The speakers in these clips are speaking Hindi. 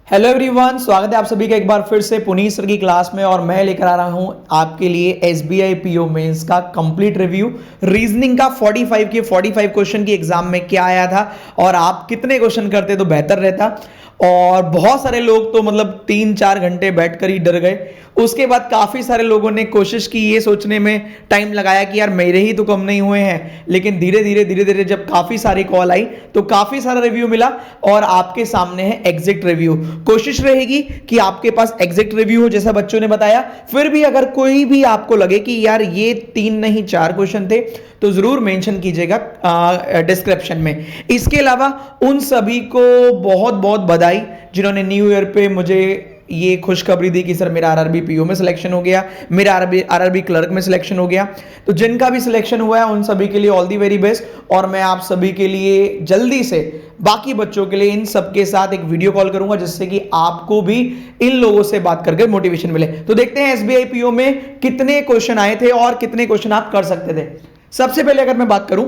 हेलो एवरीवन, स्वागत है आप सभी का एक बार फिर से पुनीत सर की क्लास में। और मैं लेकर आ रहा हूं आपके लिए एसबीआई पीओ मेंस का कंप्लीट रिव्यू। रीजनिंग का 45 क्वेश्चन की एग्जाम में क्या आया था और आप कितने क्वेश्चन करते तो बेहतर रहता। और बहुत सारे लोग तो मतलब 3-4 घंटे बैठकर ही डर गए। उसके बाद काफी सारे लोगों ने कोशिश की ये सोचने में टाइम लगाया कि यार मेरे ही तो कम नहीं हुए हैं, लेकिन धीरे धीरे जब काफी सारी कॉल आई तो काफी सारा रिव्यू मिला और आपके सामने है एग्जैक्ट रिव्यू। कोशिश रहेगी कि आपके पास एग्जैक्ट रिव्यू हो जैसा बच्चों ने बताया। फिर भी अगर कोई भी आपको लगे कि यार ये 3 नहीं 4 क्वेश्चन थे तो जरूर मेंशन कीजिएगा डिस्क्रिप्शन में। इसके अलावा उन सभी को बहुत बहुत बधाई जिन्होंने न्यू ईयर पे मुझे ये खुशखबरी दी कि सर मेरा आरआरबी पीओ में सिलेक्शन हो गया, मेरा आरआरबी क्लर्क में सिलेक्शन हो गया। तो जिनका भी सिलेक्शन हुआ है उन सभी के लिए ऑल दी वेरी बेस्ट। और मैं आप सभी के लिए जल्दी से बाकी बच्चों के लिए इन सबके साथ एक वीडियो कॉल करूंगा जिससे कि आपको भी इन लोगों से बात करके मोटिवेशन मिले। तो देखते हैं एसबीआई पीओ में कितने क्वेश्चन आए थे और कितने क्वेश्चन आप कर सकते थे। सबसे पहले अगर मैं बात करूं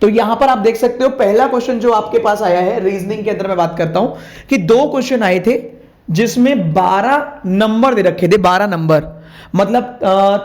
तो यहां पर आप देख सकते हो पहला क्वेश्चन जो आपके पास आया है रीजनिंग के अंदर मैं बात करता हूं कि 2 क्वेश्चन आए थे जिसमें 12 नंबर दे रखे थे। 12 नंबर मतलब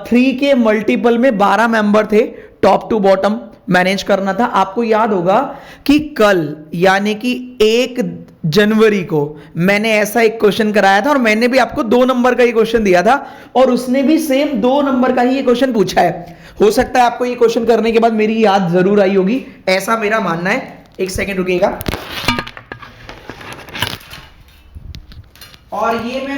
3 के मल्टीपल में 12 मेंबर थे, टॉप टू बॉटम मैनेज करना था। आपको याद होगा कि कल यानी कि 1 जनवरी को मैंने ऐसा एक क्वेश्चन कराया था और मैंने भी आपको 2 नंबर का ही क्वेश्चन दिया था और उसने भी सेम 2 नंबर का ही ये क्वेश्चन पूछा है। हो सकता है आपको ये क्वेश्चन करने के बाद मेरी याद जरूर आई होगी, ऐसा मेरा मानना है। एक सेकेंड रुकिएगा। और ये मैं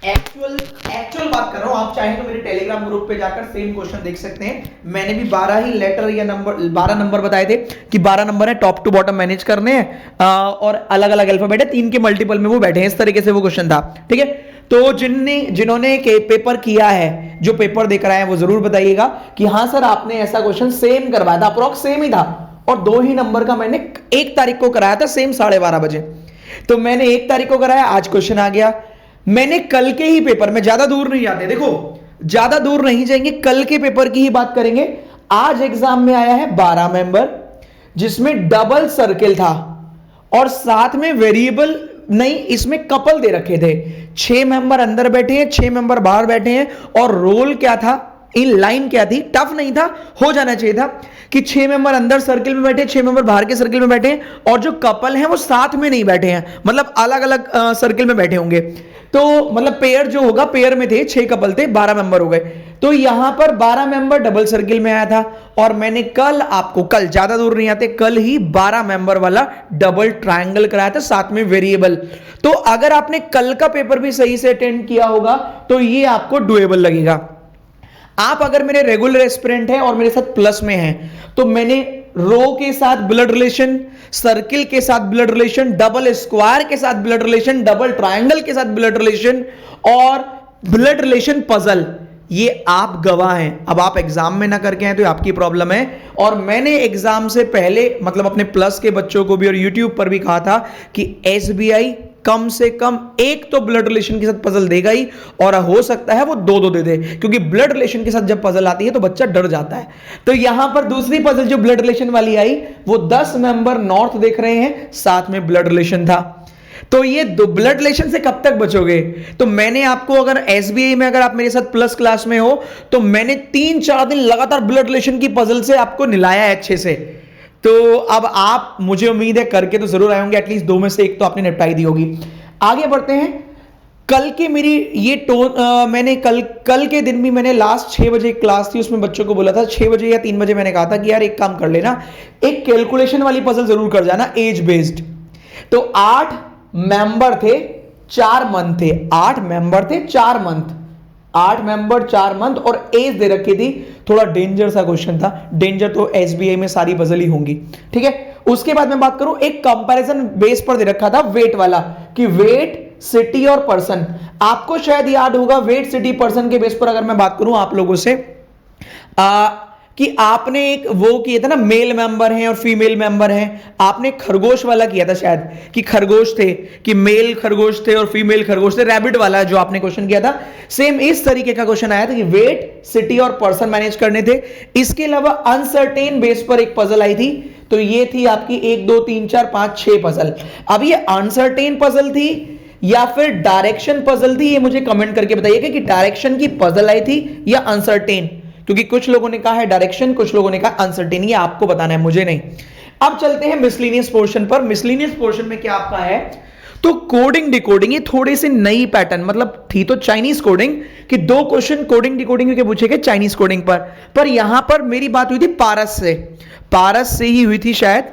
एक्चुअल बात कर रहा हूं, आप चाहें तो मेरे टेलीग्राम ग्रुप पे जाकर सेम क्वेश्चन देख सकते हैं। मैंने भी 12 ही लेटर या नंबर 12 नंबर बताए थे कि 12 नंबर है, टॉप टू बॉटम मैनेज करने हैं और अलग अलग अल्फाबेट है, 3 के मल्टीपल में वो बैठे हैं। इस तरीके से वो क्वेश्चन था, ठीक है। तो जिन्होंने पेपर किया है, जो पेपर देकर आए हैं वो जरूर बताइएगा कि हाँ सर आपने ऐसा क्वेश्चन सेम करवाया था, अप्रोक्स सेम ही था और 2 ही नंबर का मैंने 1 तारीख को कराया था सेम 12:30 बजे। तो मैंने 1 तारीख को कराया, आज क्वेश्चन आ गया। मैंने कल के ही पेपर में, ज्यादा दूर नहीं जाते, देखो ज्यादा दूर नहीं जाएंगे, कल के पेपर की ही बात करेंगे। आज एग्जाम में आया है 12 मेंबर जिसमें डबल सर्किल था और साथ में वेरिएबल नहीं, इसमें कपल दे रखे थे। 6 मेंबर अंदर बैठे हैं, 6 मेंबर बाहर बैठे हैं और रोल क्या था, इन लाइन क्या थी, टफ नहीं था, हो जाना चाहिए था कि 6 मेंबर अंदर सर्किल में बैठे, 6 मेंबर बाहर के सर्किल में बैठे हैं और जो कपल हैं वो साथ में नहीं बैठे हैं, मतलब अलग अलग सर्किल में बैठे होंगे। तो मतलब पेयर जो होगा, पेयर में थे, 6 कपल थे, 12 मेंबर हो गए। तो यहां पर 12 मेंबर डबल सर्किल में आया था और मैंने कल आपको, कल ज्यादा दूर नहीं आते, कल ही 12 मेंबर वाला डबल ट्रायंगल कराया था, साथ में वेरिएबल। तो अगर आपने कल का पेपर भी सही से अटेंड किया होगा तो ये आपको डुएबल लगेगा। आप अगर मेरे रेगुलर एस्पिरेंट हैं और मेरे साथ प्लस में हैं तो मैंने रो के साथ ब्लड रिलेशन, सर्किल के साथ ब्लड रिलेशन, डबल स्क्वायर के साथ ब्लड रिलेशन, डबल ट्रायंगल के साथ ब्लड रिलेशन और ब्लड रिलेशन पजल, ये आप गवाह हैं। अब आप एग्जाम में ना करके हैं तो आपकी प्रॉब्लम है। और मैंने एग्जाम से पहले मतलब अपने प्लस के बच्चों को भी और यूट्यूब पर भी कहा था कि एसबीआई कम से कम 1 तो ब्लड रिलेशन के साथ पजल देगा ही और हो सकता है वो 2 दे दे, क्योंकि ब्लड रिलेशन के साथ जब पजल आती है तो बच्चा डर जाता है। तो यहां पर दूसरी पजल जो ब्लड रिलेशन वाली आई वो 10 मेंबर नॉर्थ देख रहे हैं, साथ में ब्लड रिलेशन था। तो ये ब्लड रिलेशन से कब तक बचोगे? तो मैंने आपको, अगर एसबीआई में अगर आप मेरे साथ प्लस क्लास में हो तो मैंने 3-4 दिन लगातार ब्लड रिलेशन की पजल से आपको निलाया है अच्छे से। तो अब आप, मुझे उम्मीद है करके तो जरूर आए होंगे, एटलीस्ट 2 में से 1 तो आपने निपटाई दी होगी। आगे बढ़ते हैं। कल की मेरी ये मैंने कल के दिन भी मैंने लास्ट 6 बजे क्लास थी, उसमें बच्चों को बोला था 6 बजे या 3 बजे मैंने कहा था कि यार एक काम कर लेना, एक कैलकुलेशन वाली पजल जरूर कर जाना एज बेस्ड। तो 8 मेंबर थे, 4 मंथ थे, 8 मेंबर थे, 4 मंथ, 8 मेंबर 4 मंथ और एज दे रखी थी। थोड़ा डेंजर सा क्वेश्चन था, डेंजर तो एसबीआई में सारी पजल ही होंगी, ठीक है। उसके बाद मैं बात करूं, एक कंपैरिजन बेस पर दे रखा था वेट वाला कि वेट, सिटी और पर्सन। आपको शायद याद होगा वेट, सिटी, पर्सन के बेस पर अगर मैं बात करूं आप लोगों से कि आपने एक वो किया था ना, मेल मेंबर हैं और फीमेल मेंबर हैं। आपने खरगोश वाला किया था शायद कि खरगोश थे, कि मेल खरगोश थे और फीमेल खरगोश थे, रैबिट वाला जो आपने क्वेश्चन किया था। सेम इस तरीके का क्वेश्चन आया था कि वेट, सिटी और पर्सन मैनेज करने थे। इसके अलावा अनसर्टेन बेस पर एक पजल आई थी, तो ये थी आपकी 1 2 3 4 5 6 पजल। अब ये अनसर्टेन पजल थी या फिर डायरेक्शन पजल थी, ये मुझे कमेंट करके बताइएगा कि डायरेक्शन की पजल आई थी या अनसर्टेन, क्योंकि कुछ लोगों ने कहा है डायरेक्शन, कुछ लोगों ने कहा अनसर्टेन, ये आपको बताना है, मुझे नहीं। अब चलते हैं मिसलेनियस पोर्शन पर। मिसलेनियस पोर्शन में क्या आपका है, तो कोडिंग डिकोडिंग, ये थोड़ी सी नई पैटर्न, मतलब थी तो चाइनीज कोडिंग कि 2 क्वेश्चन कोडिंग डिकोडिंग के पूछे गए चाइनीज कोडिंग पर यहां पर मेरी बात हुई थी पारस से ही हुई थी शायद,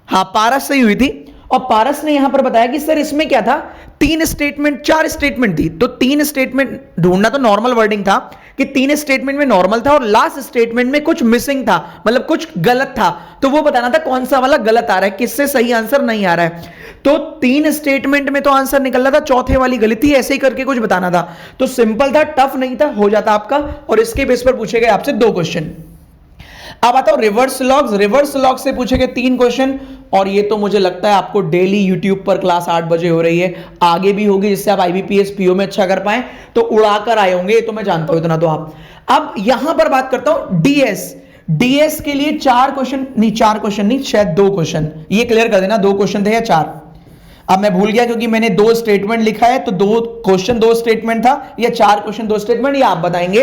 हाँ पारस से ही हुई थी। और पारस ने यहां पर बताया कि सर इसमें क्या था, 3 स्टेटमेंट 4 स्टेटमेंट थी, तो 3 स्टेटमेंट ढूंढना, तो नॉर्मल वर्डिंग था कि 3 स्टेटमेंट में नॉर्मल था और लास्ट स्टेटमेंट में कुछ मिसिंग था, मतलब कुछ गलत था, तो वो बताना था कौन सा वाला गलत आ रहा है, किससे सही आंसर नहीं आ रहा है। तो 3 स्टेटमेंट में तो आंसर निकल रहा था, चौथे वाली गलत थी, ऐसे ही करके कुछ बताना था। तो सिंपल था, टफ नहीं था, हो जाता आपका। और इसके बेस पर पूछे गए आपसे 2 क्वेश्चन। अब आता हूं रिवर्स लॉग से पूछे गए 3 क्वेश्चन, और ये तो मुझे लगता है आपको डेली यूट्यूब पर क्लास 8 बजे हो रही है, आगे भी होगी, जिससे आप IBPS PO में अच्छा कर पाए, तो उड़ाकर आए होंगे, तो मैं जानता हूं इतना तो आप। अब यहां पर बात करता हूं डीएस के लिए 4 क्वेश्चन नहीं, शायद 2 क्वेश्चन, ये क्लियर कर देना 2 क्वेश्चन थे या 4। अब मैं भूल गया क्योंकि मैंने 2 स्टेटमेंट लिखा है, तो 2 क्वेश्चन 2 स्टेटमेंट था या 4 क्वेश्चन 2 स्टेटमेंट, ये आप बताएंगे।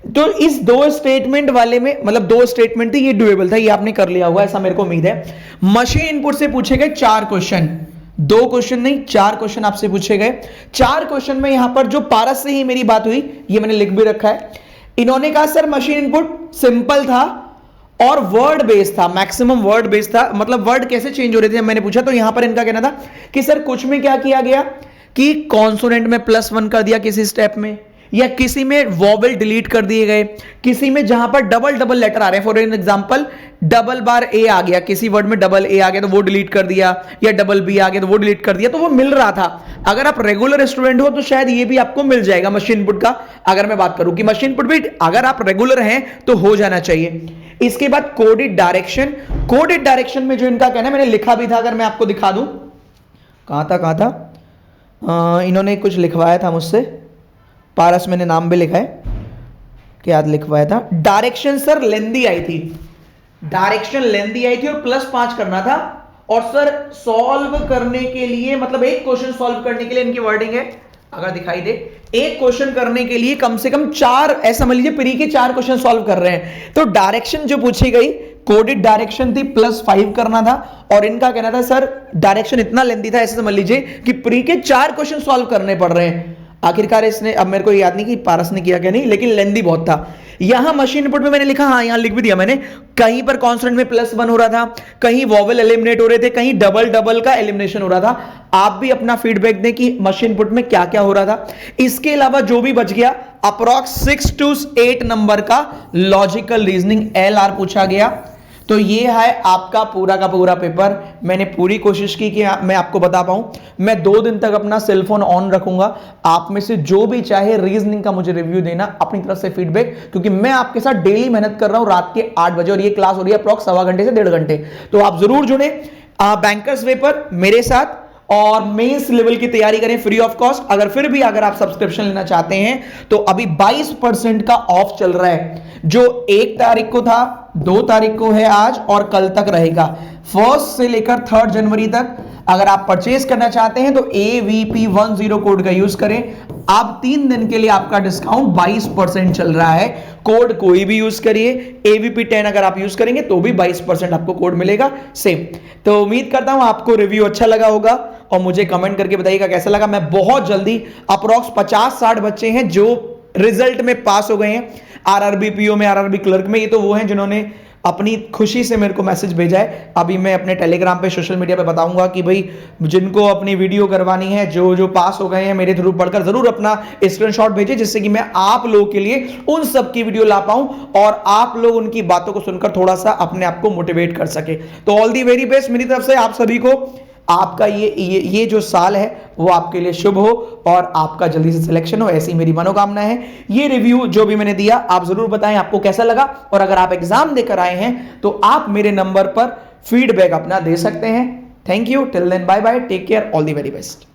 तो इस 2 स्टेटमेंट वाले में, मतलब 2 स्टेटमेंट थी, ये डुएबल था, ये आपने कर लिया होगा ऐसा मेरे को उम्मीद है। मशीन इनपुट से पूछे गए 4 क्वेश्चन, 2 क्वेश्चन नहीं 4 क्वेश्चन आपसे पूछे गए। 4 क्वेश्चन में यहां पर जो पारस से ही मेरी बात हुई, ये मैंने लिख भी रखा है। इन्होंने कहा सर मशीन इनपुट सिंपल था और वर्ड बेस्ड था, मैक्सिमम वर्ड बेस्ड था, मतलब वर्ड कैसे चेंज हो रहे थे मैंने पूछा, तो यहां पर इनका कहना था कि सर कुछ में क्या किया गया कि कॉन्सोनेंट में +1 कर दिया किसी स्टेप में, या किसी में वॉवेल डिलीट कर दिए गए, किसी में जहां पर डबल लेटर आ रहे हैं, फॉर एग्जांपल $A आ गया, किसी वर्ड में $A आ गया तो वो डिलीट कर दिया, या $B आ गया तो वो डिलीट कर दिया, तो वो मिल रहा था। अगर आप रेगुलर स्टूडेंट हो तो शायद ये भी आपको मिल जाएगा मशीन इनपुट का। अगर मैं बात करूं कि मशीन इनपुट भी अगर आप रेगुलर हैं तो हो जाना चाहिए। इसके बाद कोडेड डायरेक्शन में जो इनका कहना है, मैंने लिखा भी था, अगर मैं आपको दिखा दूं, कहां था इन्होंने कुछ लिखवाया था मुझसे, पारस मैंने नाम भी लिखा है, क्या लिखवाया था, डायरेक्शन सर लेंदी आई थी, और +5 करना था। और सर सॉल्व करने के लिए, मतलब एक क्वेश्चन सॉल्व करने के लिए इनकी वर्डिंग है, अगर दिखाई दे, एक क्वेश्चन करने के लिए कम से कम 4, ऐसा समझ लीजिए प्री के 4 क्वेश्चन सॉल्व कर रहे हैं। तो डायरेक्शन जो पूछी गई कोडेड डायरेक्शन थी, +5 करना था, और इनका कहना था सर डायरेक्शन इतना लेंदी था, ऐसे समझ लीजिए कि प्री के 4 क्वेश्चन सॉल्व करने पड़ रहे हैं। आखिरकार इसने, अब मेरे को याद नहीं कि पारस ने किया क्या नहीं, लेकिन लेंदी बहुत था। यहां मशीन इनपुट में मैंने लिखा, हाँ यहां लिख भी दिया मैंने, कहीं पर कॉन्स्टेंट में +1 हो रहा था, कहीं वॉवेल एलिमिनेट हो रहे थे, कहीं डबल का एलिमिनेशन हो रहा था। आप भी अपना फीडबैक दें कि मशीन इनपुट में क्या क्या हो रहा था। इसके अलावा जो भी बच गया, अप्रॉक्स 6 to 8 नंबर का लॉजिकल रीजनिंग LR पूछा गया। तो ये है आपका पूरा का पूरा पेपर। मैंने पूरी कोशिश की कि मैं आपको बता पाऊं। मैं 2 दिन तक अपना सेल फोन ऑन रखूंगा, आप में से जो भी चाहे रीजनिंग का मुझे रिव्यू देना, अपनी तरफ से फीडबैक, क्योंकि मैं आपके साथ डेली मेहनत कर रहा हूं रात के 8 बजे, और ये क्लास हो रही है अप्रॉक्स 1.25 घंटे से 1.5 घंटे। तो आप जरूर जुड़े बैंकर्स वे पर मेरे साथ, और मेंस लेवल की तैयारी करें फ्री ऑफ कॉस्ट। अगर आप सब्सक्रिप्शन लेना चाहते हैं तो अभी 22% का ऑफ चल रहा है, जो 1 तारीख को था, 2 तारीख को है आज, और कल तक रहेगा, 1 से लेकर 3 जनवरी तक। अगर आप परचेज करना चाहते हैं तो AVP10 कोड का यूज करें। अब 3 दिन के लिए आपका डिस्काउंट 22% चल रहा है। कोड कोई भी यूज करिए, AVP10 अगर आप यूज करेंगे तो भी 22% आपको कोड मिलेगा सेम। तो उम्मीद करता हूं आपको रिव्यू अच्छा लगा होगा, और मुझे कमेंट करके बताइएगा कैसा लगा। मैं बहुत जल्दी, अप्रॉक्स 50-60 बच्चे हैं जो रिजल्ट में पास हो गए हैं, RRB PO में, RRB क्लर्क में। ये तो वो हैं जिन्होंने अपनी खुशी से मेरे को मैसेज भेजा है। अभी मैं अपने टेलीग्राम पे, सोशल मीडिया पे बताऊंगा कि भाई जिनको अपनी वीडियो करवानी है, जो पास हो गए हैं मेरे थ्रू पढ़कर, जरूर अपना स्क्रीनशॉट भेजें, जिससे कि मैं आप लोगों के लिए उन सब की वीडियो ला पाऊं और आप लोग उनकी बातों को सुनकर थोड़ा सा अपने आप को मोटिवेट कर सके। तो ऑल दी वेरी बेस्ट मेरी तरफ से आप सभी को। आपका ये जो साल है वो आपके लिए शुभ हो और आपका जल्दी से सिलेक्शन हो, ऐसी मेरी मनोकामना है। ये रिव्यू जो भी मैंने दिया आप जरूर बताएं आपको कैसा लगा, और अगर आप एग्जाम देकर आए हैं तो आप मेरे नंबर पर फीडबैक अपना दे सकते हैं। Thank you, till then bye bye, take care, all the very best.